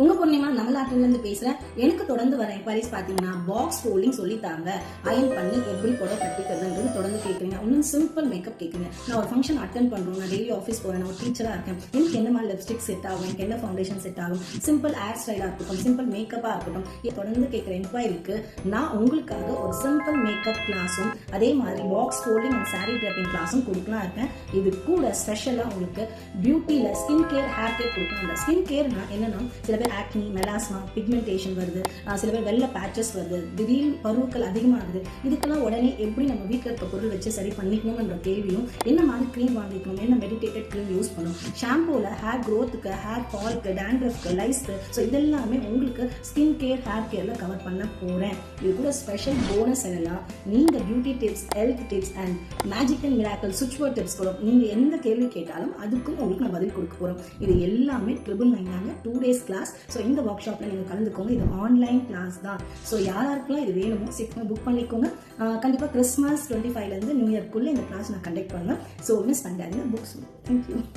உங்க பூர்ணிமா நம்மளாட்டில இருந்து பேசுறேன். எனக்கு தொடர்ந்து வர என்கொயரிஸ் பாத்தீங்கன்னா பாக்ஸ் ஃபோல்டிங் சொல்லித்தாங்க, அயன் பண்ணி எப்படி புடவை கட்டிக்கிறதுன்றது தொடர்ந்து கேட்குறீங்க. இன்னும் சிம்பிள் மேக்கப் கேட்குறீங்க. நான் ஒரு ஃபங்க்ஷன் அட்டென்ட் பண்றோம், நான் டெய்லி ஆஃபீஸ் போறேன், நான் ஒரு டீச்சரா இருக்கேன், எனக்கு என்ன மாதிரி லிப்ஸ்டிக் செட் ஆகும், எனக்கு என்ன ஃபவுண்டேஷன் செட் ஆகும், சிம்பிள் ஹேர் ஸ்டைலா இருக்கட்டும், சிம்பிள் மேக்கப்பா இருக்கட்டும், தொடர்ந்து கேட்குற என்கொயரிக்கு நான் உங்களுக்காக ஒரு சிம்பிள் மேக்கப் கிளாஸும் அதே மாதிரி பாக்ஸ் ஃபோல்டிங் அண்ட் சாரி ட்ரெப்பிங் கிளாஸும் கொடுக்கலாம் இருக்கேன். இது கூட ஸ்பெஷலா உங்களுக்கு பியூட்டியில ஸ்கின் கேர், ஹேர் கேர் கொடுக்கலாம். அந்த ஸ்கின் கேர்னா என்னன்னா, சில பேர் ஆக்னி, மெலாஸ்மா, பிக்மெண்டேஷன் வருது, சில பேர் வெள்ளை பேச்சஸ் வருது, திடீர்னு பருவங்கள் அதிகமாகுது. இதுக்கெல்லாம் உடனே எப்படி நம்ம வீட்டில் இருக்க பொருள் வச்சு சரி பண்ணிக்கணும்ன்ற கேள்வியும், என்ன மாதிரி க்ரீம் வாங்கிக்கணும், என்ன மெடிடேட்டட் க்ரீம் யூஸ் பண்ணணும், ஷாம்பூல ஹேர் க்ரோத்துக்கு, ஹேர் ஃபால்க்கு, டேண்ட்ரஃப்க்கு, லைஸ்க்கு, ஸோ இதெல்லாமே உங்களுக்கு ஸ்கின் கேர், ஹேர் கேர்ல கவர் பண்ண போறேன். இது கூட ஸ்பெஷல் போனஸ் என்னன்னா, நீங்க beauty tips, health tips and magic and miracle சுவிட்ச் போர்ட் டிப்ஸ் கூட நீங்க எந்த கேள்வி கேட்டாலும் அதுக்கும் உங்களுக்கு நான் பதில் கொடுக்க போறோம். இது எல்லாமே 999 2 days கிளாஸ். ஸோ இந்த ஒர்க் ஷாப்ல நீங்க கலந்துக்கோங்க. இது ஆன்லைன் கிளாஸ் தான். ஸோ யாருக்கெல்லாம் இது வேணுமோ சீக்கிரமா புக் பண்ணிக்கோங்க. கண்டிப்பா கிறிஸ்மஸ் 25ல இருந்து நியூ இயர்க்குள்ள இந்த கிளாஸ் நான் கண்டக்ட் பண்ணுவேன். ஸோ மிஸ் பண்ணாதீங்க. புக்ஸ். தேங்க்யூ.